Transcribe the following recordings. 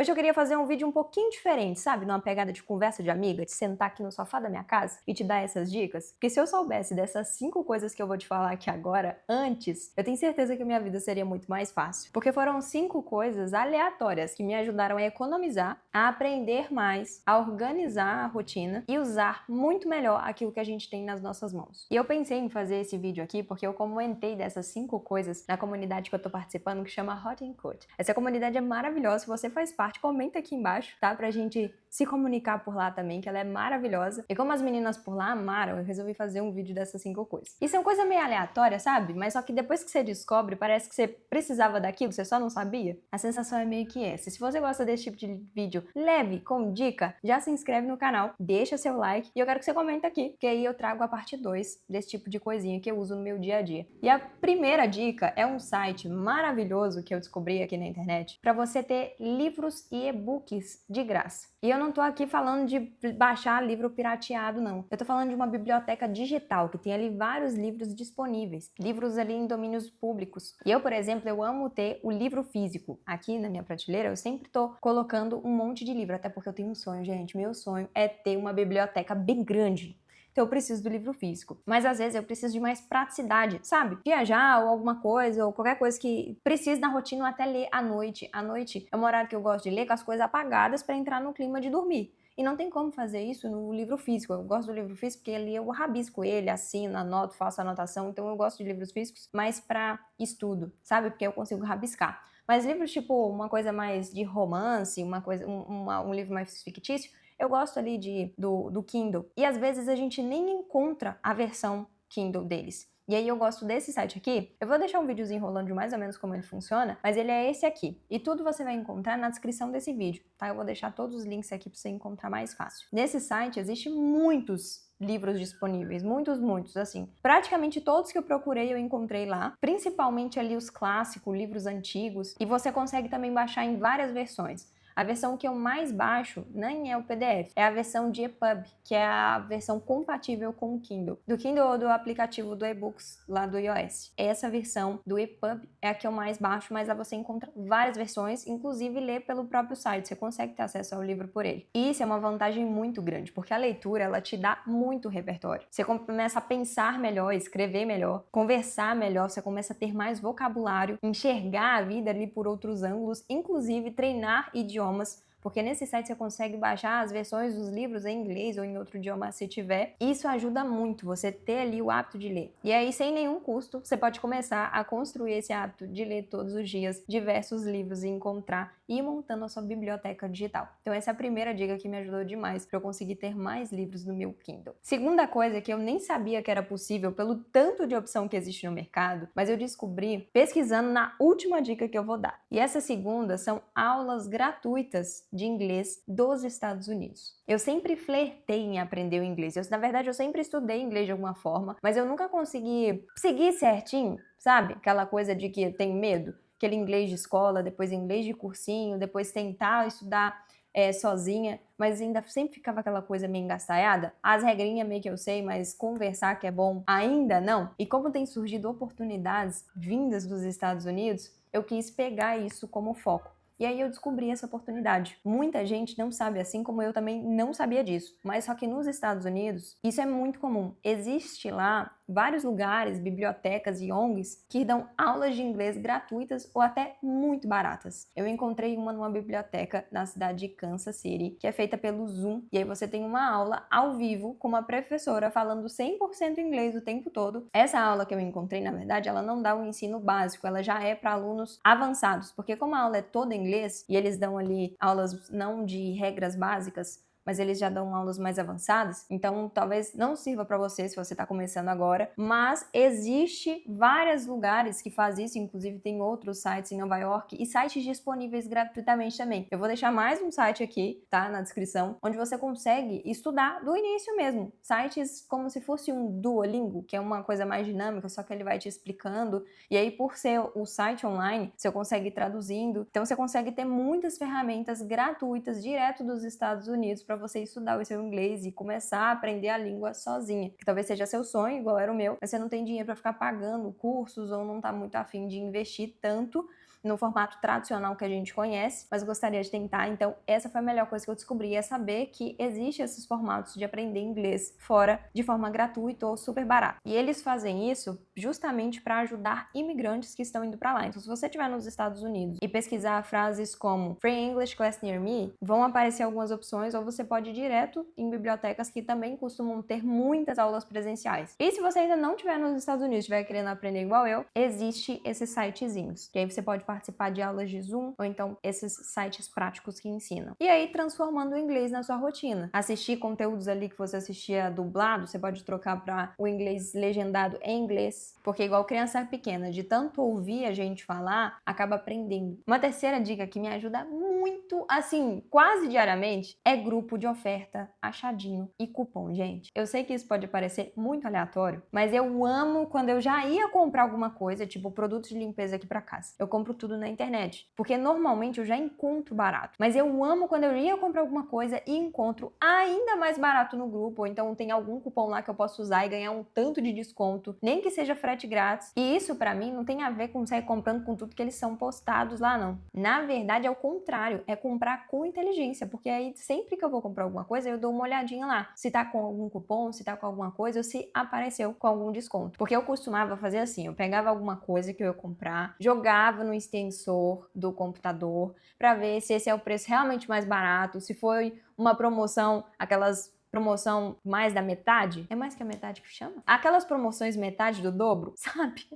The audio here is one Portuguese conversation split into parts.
Hoje eu queria fazer um vídeo um pouquinho diferente, sabe? Numa pegada de conversa de amiga, de sentar aqui no sofá da minha casa e te dar essas dicas. Porque se eu soubesse dessas 5 coisas que eu vou te falar aqui agora, antes, eu tenho certeza que a minha vida seria muito mais fácil. Porque foram 5 coisas aleatórias que me ajudaram a economizar, a aprender mais, a organizar a rotina e usar muito melhor aquilo que a gente tem nas nossas mãos. E eu pensei em fazer esse vídeo aqui porque eu comentei dessas 5 coisas na comunidade que eu tô participando, que chama Hot and Cold. Essa comunidade é maravilhosa, se você faz parte, comenta aqui embaixo, tá? Pra gente se comunicar por lá também, que ela é maravilhosa. E como as meninas por lá amaram, eu resolvi fazer um vídeo dessas 5 coisas. Isso é uma coisa meio aleatória, sabe? Mas só que depois que você descobre, parece que você precisava daquilo, você só não sabia. A sensação é meio que essa. Se você gosta desse tipo de vídeo leve, com dica, já se inscreve no canal, deixa seu like e eu quero que você comenta aqui, que aí eu trago a parte 2 desse tipo de coisinha que eu uso no meu dia a dia. E a primeira dica é um site maravilhoso que eu descobri aqui na internet para você ter livros e e-books de graça. E eu não tô aqui falando de baixar livro pirateado, não. Eu tô falando de uma biblioteca digital, que tem ali vários livros disponíveis. Livros ali em domínios públicos. E eu, por exemplo, eu amo ter o livro físico. Aqui na minha prateleira, eu sempre tô colocando um monte de livro, até porque eu tenho um sonho, gente. Meu sonho é ter uma biblioteca bem grande. Então eu preciso do livro físico. Mas às vezes eu preciso de mais praticidade, sabe? Viajar ou alguma coisa, ou qualquer coisa que precise na rotina, ou até ler à noite. À noite é um horário que eu gosto de ler com as coisas apagadas para entrar no clima de dormir. E não tem como fazer isso no livro físico. Eu gosto do livro físico porque ali eu rabisco ele, assino, anoto, faço anotação. Então eu gosto de livros físicos mais para estudo, sabe? Porque eu consigo rabiscar. Mas livros tipo uma coisa mais de romance, um livro mais fictício, eu gosto ali do Kindle. E às vezes a gente nem encontra a versão Kindle deles. E aí eu gosto desse site aqui. Eu vou deixar um videozinho rolando de mais ou menos como ele funciona, mas ele é esse aqui. E tudo você vai encontrar na descrição desse vídeo, tá? Eu vou deixar todos os links aqui para você encontrar mais fácil. Nesse site existem muitos livros disponíveis, muitos, assim. Praticamente todos que eu procurei eu encontrei lá, principalmente ali os clássicos, livros antigos, e você consegue também baixar em várias versões. A versão que eu mais baixo nem é o PDF, é a versão de EPUB, que é a versão compatível com o Kindle. Do Kindle ou do aplicativo do e-books lá do iOS. Essa versão do EPUB é a que eu mais baixo, mas lá você encontra várias versões, inclusive ler pelo próprio site, você consegue ter acesso ao livro por ele. E isso é uma vantagem muito grande, porque a leitura, ela te dá muito repertório. Você começa a pensar melhor, escrever melhor, conversar melhor, você começa a ter mais vocabulário, enxergar a vida ali por outros ângulos, inclusive treinar idiomas, porque nesse site você consegue baixar as versões dos livros em inglês ou em outro idioma se tiver. Isso ajuda muito você ter ali o hábito de ler. E aí, sem nenhum custo, você pode começar a construir esse hábito de ler todos os dias diversos livros e encontrar e ir montando a sua biblioteca digital. Então essa é a primeira dica que me ajudou demais para eu conseguir ter mais livros no meu Kindle. Segunda coisa que eu nem sabia que era possível pelo tanto de opção que existe no mercado, mas eu descobri pesquisando na última dica que eu vou dar. E essa segunda são aulas gratuitas de inglês dos Estados Unidos. Eu sempre flertei em aprender o inglês. Na verdade, eu sempre estudei inglês de alguma forma, mas eu nunca consegui seguir certinho, sabe? Aquela coisa de que eu tenho medo. Aquele inglês de escola, depois inglês de cursinho, depois tentar estudar sozinha, mas ainda sempre ficava aquela coisa meio engaçaiada. As regrinhas meio que eu sei, mas conversar que é bom ainda não. E como tem surgido oportunidades vindas dos Estados Unidos, eu quis pegar isso como foco. E aí eu descobri essa oportunidade. Muita gente não sabe, assim como eu também não sabia disso. Mas só que nos Estados Unidos, isso é muito comum. Existe lá vários lugares, bibliotecas e ONGs que dão aulas de inglês gratuitas ou até muito baratas. Eu encontrei uma numa biblioteca na cidade de Kansas City, que é feita pelo Zoom, e aí você tem uma aula ao vivo com uma professora falando 100% inglês o tempo todo. Essa aula que eu encontrei, na verdade, ela não dá o ensino básico, ela já é para alunos avançados, porque como a aula é toda em inglês e eles dão ali aulas não de regras básicas, mas eles já dão aulas mais avançadas, então talvez não sirva para você se você está começando agora, mas existe vários lugares que fazem isso, inclusive tem outros sites em Nova York e sites disponíveis gratuitamente também. Eu vou deixar mais um site aqui, tá, na descrição, onde você consegue estudar do início mesmo. Sites como se fosse um Duolingo, que é uma coisa mais dinâmica, só que ele vai te explicando, e aí por ser o site online, você consegue ir traduzindo, então você consegue ter muitas ferramentas gratuitas direto dos Estados Unidos para você estudar o seu inglês e começar a aprender a língua sozinha. Que talvez seja seu sonho, igual era o meu, mas você não tem dinheiro para ficar pagando cursos ou não tá muito afim de investir tanto no formato tradicional que a gente conhece, mas gostaria de tentar. Então, essa foi a melhor coisa que eu descobri, é saber que existem esses formatos de aprender inglês fora de forma gratuita ou super barata. E eles fazem isso justamente para ajudar imigrantes que estão indo para lá. Então, se você estiver nos Estados Unidos e pesquisar frases como Free English Class Near Me, vão aparecer algumas opções, ou você pode ir direto em bibliotecas que também costumam ter muitas aulas presenciais. E se você ainda não estiver nos Estados Unidos, estiver querendo aprender igual eu, existe esses sitezinhos, que aí você pode participar de aulas de Zoom, ou então esses sites práticos que ensinam. E aí, transformando o inglês na sua rotina. Assistir conteúdos ali que você assistia dublado, você pode trocar para o inglês legendado em inglês, porque igual criança pequena, de tanto ouvir a gente falar, acaba aprendendo. Uma terceira dica que me ajuda muito, assim, quase diariamente, é grupo de oferta, achadinho e cupom, gente. Eu sei que isso pode parecer muito aleatório, mas eu amo quando eu já ia comprar alguma coisa, tipo produtos de limpeza aqui pra casa. Eu compro tudo na internet, porque normalmente eu já encontro barato. Mas eu amo quando eu ia comprar alguma coisa e encontro ainda mais barato no grupo, ou então tem algum cupom lá que eu posso usar e ganhar um tanto de desconto, nem que seja frete grátis. E isso pra mim não tem a ver com sair comprando com tudo que eles são postados lá, não. Na verdade é o contrário, é comprar com inteligência, porque aí sempre que eu vou comprar alguma coisa eu dou uma olhadinha lá, se tá com algum cupom, se tá com alguma coisa ou se apareceu com algum desconto. Porque eu costumava fazer assim, eu pegava alguma coisa que eu ia comprar, jogava no extensor do computador pra ver se esse é o preço realmente mais barato, se foi uma promoção, aquelas promoção mais da metade, é mais que a metade que chama? Aquelas promoções metade do dobro, sabe?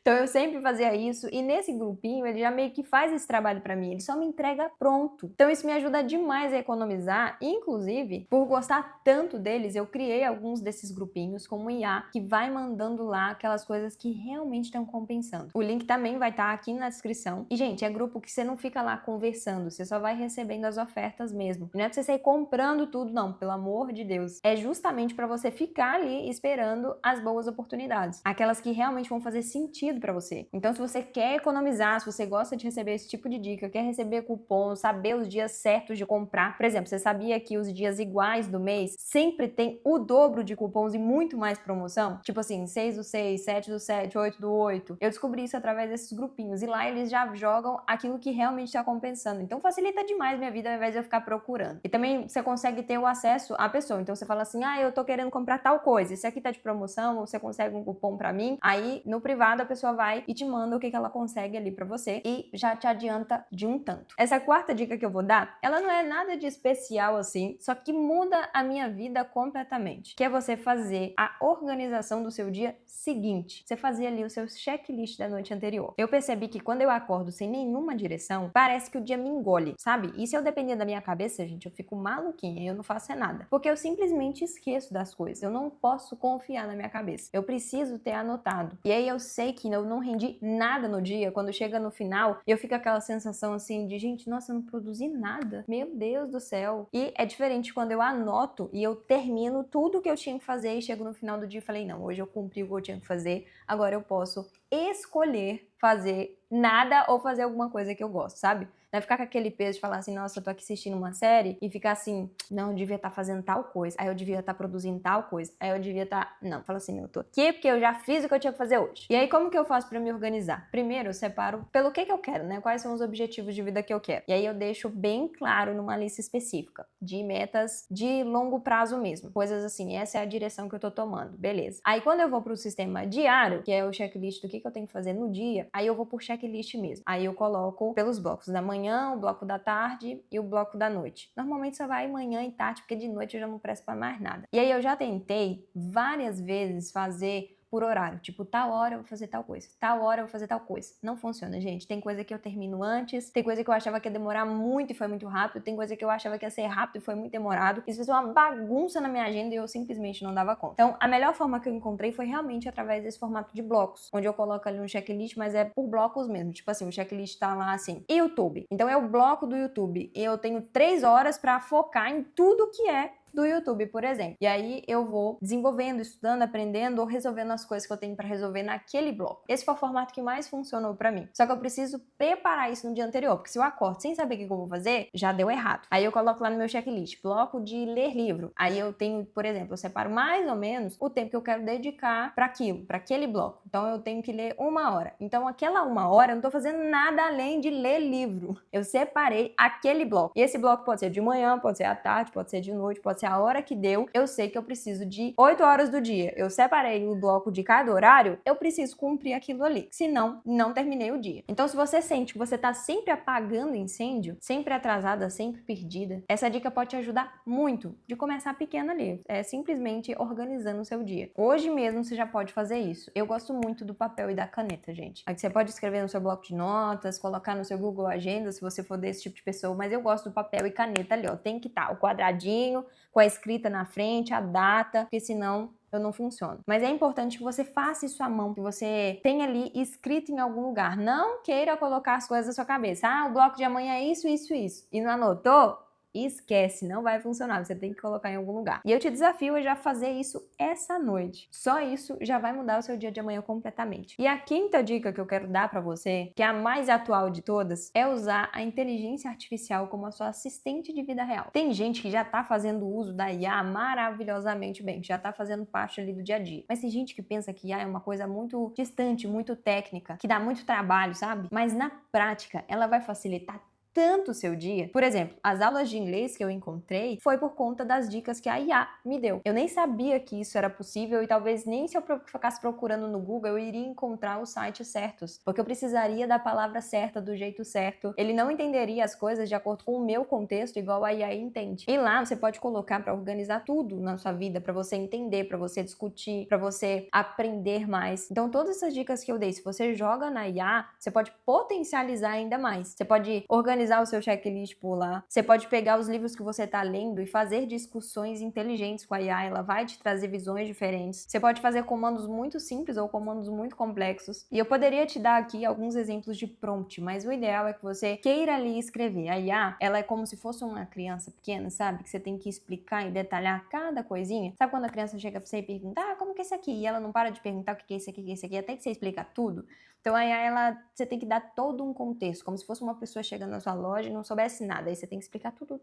Então eu sempre fazia isso e nesse grupinho ele já meio que faz esse trabalho pra mim, ele só me entrega pronto. Então isso me ajuda demais a economizar, inclusive, por gostar tanto deles, eu criei alguns desses grupinhos com um IA que vai mandando lá aquelas coisas que realmente estão compensando. O link também vai estar aqui na descrição. E gente, é grupo que você não fica lá conversando, você só vai recebendo as ofertas mesmo. Não é pra você sair comprando tudo não, pelo amor de Deus. É justamente para você ficar ali esperando as boas oportunidades, aquelas que realmente vão fazer sentido para você. Então, se você quer economizar, se você gosta de receber esse tipo de dica, quer receber cupom, saber os dias certos de comprar, por exemplo, você sabia que os dias iguais do mês sempre tem o dobro de cupons e muito mais promoção? Tipo assim, 6 do 6, 7 do 7, 8 do 8. Eu descobri isso através desses grupinhos e lá eles já jogam aquilo que realmente está compensando. Então, facilita demais minha vida ao invés de eu ficar procurando. E também você consegue ter o acesso a pessoa. Então você fala assim, eu tô querendo comprar tal coisa, esse aqui tá de promoção, você consegue um cupom pra mim? Aí no privado a pessoa vai e te manda o que ela consegue ali pra você e já te adianta de um tanto. Essa quarta dica que eu vou dar, ela não é nada de especial assim, só que muda a minha vida completamente, que é você fazer a organização do seu dia seguinte. Você fazer ali o seu checklist da noite anterior. Eu percebi que quando eu acordo sem nenhuma direção, parece que o dia me engole, sabe? E se eu depender da minha cabeça, gente, eu fico maluquinha, eu não faço nada. Porque eu simplesmente esqueço das coisas. Eu não posso confiar na minha cabeça. Eu preciso ter anotado. E aí eu sei que eu não rendi nada no dia. Quando chega no final, eu fico aquela sensação assim de, gente, nossa, eu não produzi nada. Meu Deus do céu. E é diferente quando eu anoto e eu termino tudo que eu tinha que fazer e chego no final do dia e falei, não, hoje eu cumpri o que eu tinha que fazer, agora eu posso escolher fazer nada ou fazer alguma coisa que eu gosto, sabe? Não é ficar com aquele peso de falar assim, nossa, eu tô aqui assistindo uma série e ficar assim, não, eu devia estar fazendo tal coisa, aí eu devia estar produzindo tal coisa, aí eu devia estar... Não, fala assim, eu tô aqui porque eu já fiz o que eu tinha que fazer hoje. E aí, como que eu faço pra me organizar? Primeiro, eu separo pelo que eu quero, né? Quais são os objetivos de vida que eu quero. E aí eu deixo bem claro numa lista específica de metas de longo prazo mesmo. Coisas assim, essa é a direção que eu tô tomando, beleza. Aí quando eu vou pro sistema diário, que é o checklist do que eu tenho que fazer no dia, aí eu vou por checklist mesmo. Aí eu coloco pelos blocos da manhã, o bloco da tarde e o bloco da noite. Normalmente só vai manhã e tarde, porque de noite eu já não presto pra mais nada. E aí eu já tentei várias vezes fazer por horário, tipo, tal hora eu vou fazer tal coisa, tal hora eu vou fazer tal coisa. Não funciona, gente. Tem coisa que eu termino antes, tem coisa que eu achava que ia demorar muito e foi muito rápido, tem coisa que eu achava que ia ser rápido e foi muito demorado. Isso fez uma bagunça na minha agenda e eu simplesmente não dava conta. Então, a melhor forma que eu encontrei foi realmente através desse formato de blocos, onde eu coloco ali um checklist, mas é por blocos mesmo. Tipo assim, o checklist tá lá assim, YouTube. Então é o bloco do YouTube e eu tenho 3 horas pra focar em tudo que é do YouTube, por exemplo. E aí eu vou desenvolvendo, estudando, aprendendo ou resolvendo as coisas que eu tenho para resolver naquele bloco. Esse foi o formato que mais funcionou para mim. Só que eu preciso preparar isso no dia anterior, porque se eu acordo sem saber o que eu vou fazer, já deu errado. Aí eu coloco lá no meu checklist, bloco de ler livro. Aí eu tenho, por exemplo, eu separo mais ou menos o tempo que eu quero dedicar para aquilo, para aquele bloco. Então eu tenho que ler 1 hora. Então aquela 1 hora eu não tô fazendo nada além de ler livro. Eu separei aquele bloco. E esse bloco pode ser de manhã, pode ser à tarde, pode ser de noite, pode ser a hora que deu. Eu sei que eu preciso de 8 horas do dia. Eu separei o bloco de cada horário, eu preciso cumprir aquilo ali. Senão, não terminei o dia. Então se você sente que você tá sempre apagando incêndio, sempre atrasada, sempre perdida, essa dica pode te ajudar muito de começar pequeno ali. É simplesmente organizando o seu dia. Hoje mesmo você já pode fazer isso. Eu gosto muito do papel e da caneta, gente. Aqui você pode escrever no seu bloco de notas, colocar no seu Google Agenda, se você for desse tipo de pessoa, mas eu gosto do papel e caneta ali, ó. Tem que estar o quadradinho com a escrita na frente, a data, porque senão eu não funciono. Mas é importante que você faça isso à mão, que você tenha ali escrito em algum lugar. Não queira colocar as coisas na sua cabeça. Ah, o bloco de amanhã é isso, isso, isso. E não anotou? Esquece, não vai funcionar, você tem que colocar em algum lugar. E eu te desafio a já fazer isso essa noite. Só isso já vai mudar o seu dia de amanhã completamente. E a quinta dica que eu quero dar pra você, que é a mais atual de todas, é usar a inteligência artificial como a sua assistente de vida real. Tem gente que já tá fazendo uso da IA maravilhosamente bem, que já tá fazendo parte ali do dia a dia. Mas tem gente que pensa que IA é uma coisa muito distante, muito técnica, que dá muito trabalho, sabe? Mas na prática, ela vai facilitar tanto o seu dia. Por exemplo, as aulas de inglês que eu encontrei foi por conta das dicas que a IA me deu. Eu nem sabia que isso era possível e talvez nem se eu ficasse procurando no Google eu iria encontrar os sites certos, porque eu precisaria da palavra certa, do jeito certo. Ele não entenderia as coisas de acordo com o meu contexto igual a IA entende. E lá você pode colocar para organizar tudo na sua vida, para você entender, para você discutir, para você aprender mais. Então todas essas dicas que eu dei, se você joga na IA, você pode potencializar ainda mais. Você pode organizar o seu checklist por lá. Você pode pegar os livros que você está lendo e fazer discussões inteligentes com a IA. Ela vai te trazer visões diferentes. Você pode fazer comandos muito simples ou comandos muito complexos. E eu poderia te dar aqui alguns exemplos de prompt, mas o ideal é que você queira ali escrever. A IA, ela é como se fosse uma criança pequena, sabe? Que você tem que explicar e detalhar cada coisinha. Sabe quando a criança chega pra você e pergunta, como que é isso aqui? E ela não para de perguntar o que é isso aqui, o que é isso aqui, até que você explica tudo. Então a IA, você tem que dar todo um contexto, como se fosse uma pessoa chegando na sua loja e não soubesse nada. Aí você tem que explicar tudo.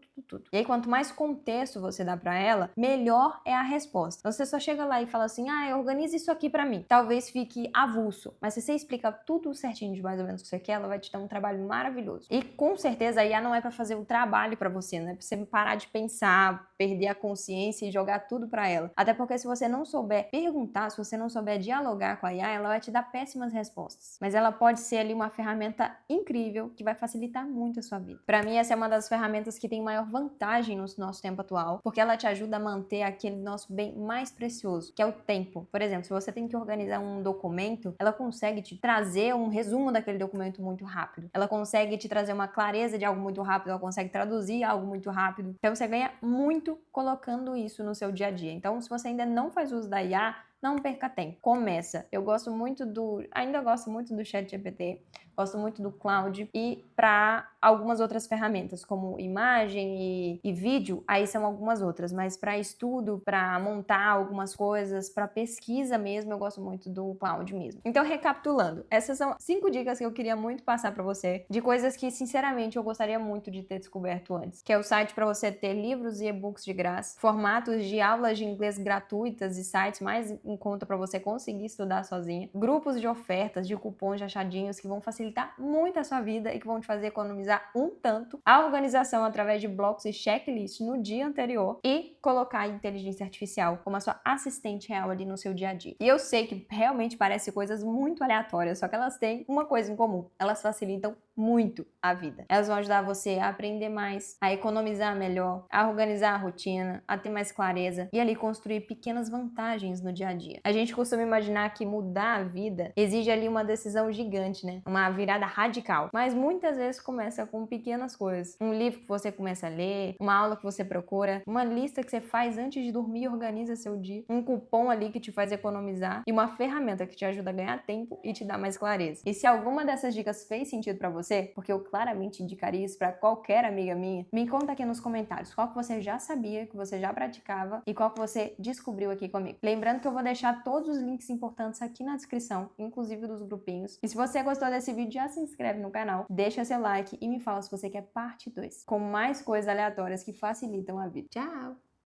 E aí quanto mais contexto você dá pra ela, melhor é a resposta. Então você só chega lá e fala assim, organiza isso aqui pra mim. Talvez fique avulso, mas se você explica tudo certinho de mais ou menos o que você quer, ela vai te dar um trabalho maravilhoso. E com certeza a IA não é pra fazer o trabalho pra você, não é pra você parar de pensar, perder a consciência e jogar tudo pra ela. Até porque se você não souber perguntar, se você não souber dialogar com a IA, ela vai te dar péssimas respostas. Mas ela pode ser ali uma ferramenta incrível que vai facilitar muito a sua vida. Para mim, essa é uma das ferramentas que tem maior vantagem no nosso tempo atual, porque ela te ajuda a manter aquele nosso bem mais precioso, que é o tempo. Por exemplo, se você tem que organizar um documento, ela consegue te trazer um resumo daquele documento muito rápido. Ela consegue te trazer uma clareza de algo muito rápido, ela consegue traduzir algo muito rápido. Então você ganha muito colocando isso no seu dia a dia. Então, se você ainda não faz uso da IA, não perca tempo. Começa. Ainda gosto muito do ChatGPT, gosto muito do Claude e para algumas outras ferramentas, como imagem e vídeo, aí são algumas outras, mas para estudo, para montar algumas coisas, para pesquisa mesmo, eu gosto muito do Claude mesmo. Então, recapitulando, essas são 5 dicas que eu queria muito passar para você, de coisas que, sinceramente, eu gostaria muito de ter descoberto antes, que é o site para você ter livros e e-books de graça, formatos de aulas de inglês gratuitas e sites mais em conta para você conseguir estudar sozinha, grupos de ofertas, de cupons, de achadinhos que vão facilitar muito a sua vida e que vão te fazer economizar um tanto, a organização através de blocos e checklists no dia anterior e colocar a inteligência artificial como a sua assistente real ali no seu dia a dia. E eu sei que realmente parece coisas muito aleatórias, só que elas têm uma coisa em comum, elas facilitam muito a vida. Elas vão ajudar você a aprender mais, a economizar melhor, a organizar a rotina, a ter mais clareza e ali construir pequenas vantagens no dia a dia. A gente costuma imaginar que mudar a vida exige ali uma decisão gigante, né? Uma virada radical. Mas muitas vezes começa com pequenas coisas. Um livro que você começa a ler, uma aula que você procura, uma lista que você faz antes de dormir e organiza seu dia, um cupom ali que te faz economizar e uma ferramenta que te ajuda a ganhar tempo e te dá mais clareza. E se alguma dessas dicas fez sentido pra você, você, porque eu claramente indicaria isso pra qualquer amiga minha, me conta aqui nos comentários qual que você já sabia, que você já praticava e qual que você descobriu aqui comigo. Lembrando que eu vou deixar todos os links importantes aqui na descrição, inclusive dos grupinhos. E se você gostou desse vídeo, já se inscreve no canal, deixa seu like e me fala se você quer parte 2, com mais coisas aleatórias que facilitam a vida. Tchau!